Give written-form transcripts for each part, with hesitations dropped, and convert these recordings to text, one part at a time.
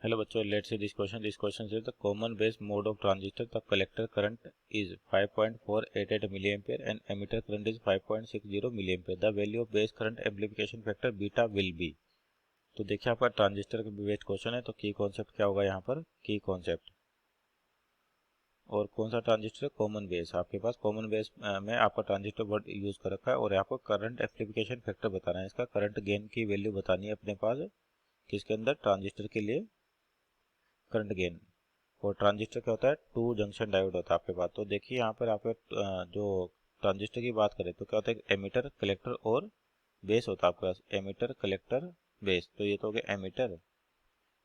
Hello बच्चों, let's see this question. This question says the common base mode of transistor, the collector current is 5.488 milliampere and emitter current is 5.60 milliampere. The value of base current amplification factor beta will be. तो देखिए आपका transistor का based question है, तो की concept क्या होगा यहाँ पर, की कॉन्सेप्ट और कौन सा ट्रांजिस्टर, कॉमन बेस। आपके पास कॉमन बेस में आपका ट्रांजिस्टर वर्ड यूज कर रखा है और आपको करंट एम्प्लीफिकेशन फैक्टर बताना है, इसका करंट गेन की वैल्यू बतानी है अपने पास किसके अंदर, ट्रांजिस्टर के लिए करंट गेन। और ट्रांजिस्टर क्या होता है, टू जंक्शन डायोड होता है आपके पास। तो देखिए यहाँ पर आपके जो ट्रांजिस्टर की बात करें तो क्या होता है, एमिटर, कलेक्टर और बेस होता है आपके पास, एमिटर, कलेक्टर, बेस। तो ये तो हो गया एमिटर, ये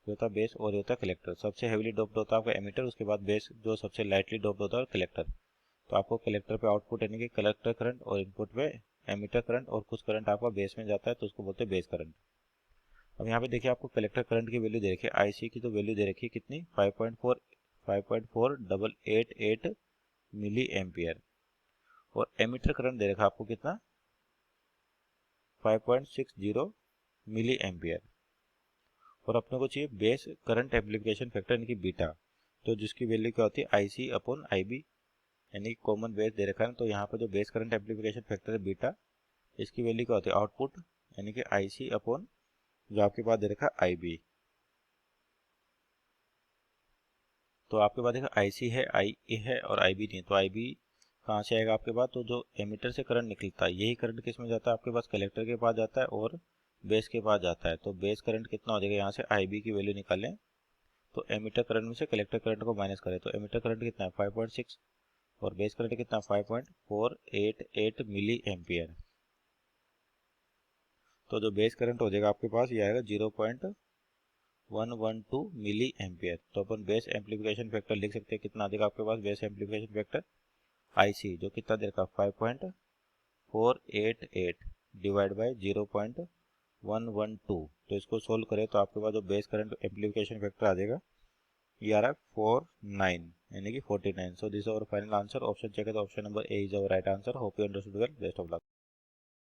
होता है बेस और ये होता है कलेक्टर। सबसे हेवीली डोप्ड होता है आपका एमिटर, उसके बाद बेस जो सबसे लाइटली डोप्ड होता है कलेक्टर। तो आपको कलेक्टर पे आउटपुट यानी कि कलेक्टर करंट और इनपुट पे एमिटर करंट और कुछ करंट आपका बेस में जाता है, तो उसको बोलते हैं बेस करंट। अब यहाँ पे देखिए आपको कलेक्टर करंट की वैल्यू दे रखी है, आईसी की तो वैल्यू दे रखी है कितनी, 5.4888 मिली एम्पियर। और एमिटर करंट दे रखा है आपको कितना, 5.60 मिली एम्पियर। और अपने को चाहिए बेस करंट एम्प्लीफिकेशन फैक्टर यानी कि बीटा, तो जिसकी वैल्यू क्या होती है, आईसी अपॉन आईबी, यानी कॉमन बेस दे रखा है। तो यहाँ पर जो बेस करंट एम्प्लीफिकेशन फैक्टर है बीटा, इसकी वैल्यू क्या होती है, आउटपुट यानी कि आईसी अपॉन जो आपके पास दे रखा है आईबी। तो आपके पास देखा आईसी है, आई है और आईबी नहीं, तो आईबी कहाँ से आएगा आपके पास, तो जो एमिटर से करंट निकलता है यही करंट किस में जाता है आपके पास, कलेक्टर के पास जाता है और बेस के पास जाता है। तो बेस करंट कितना हो जाएगा, यहाँ से आईबी की वैल्यू निकालें तो एमिटर करंट में से कलेक्टर करंट को माइनस करें तो एमिटर करंट कितना है 5.6 और बेस करंट कितना 5.488 मिली एम्पियर। तो जो बेस करंट हो जाएगा आपके पास ये आएगा 0.112 मिली एम्पियर। तो अपन बेस एम्प्लीफिकेशन फैक्टर लिख सकते हैं, कितना आ जाएगा आपके पास बेस एम्प्लीफिकेशन फैक्टर, आईसी जो कितना देर का 5.488 डिवाइड बाई 0.112। तो इसको सोल्व करें तो आपके पास जो बेस करंट एम्प्लीफिकेशन फैक्टर आ जाएगा ये आ रहा है 49 यानी कि 49। So this our final answer. Option check है तो option number A is our right answer. Hope you understood well. Best of luck.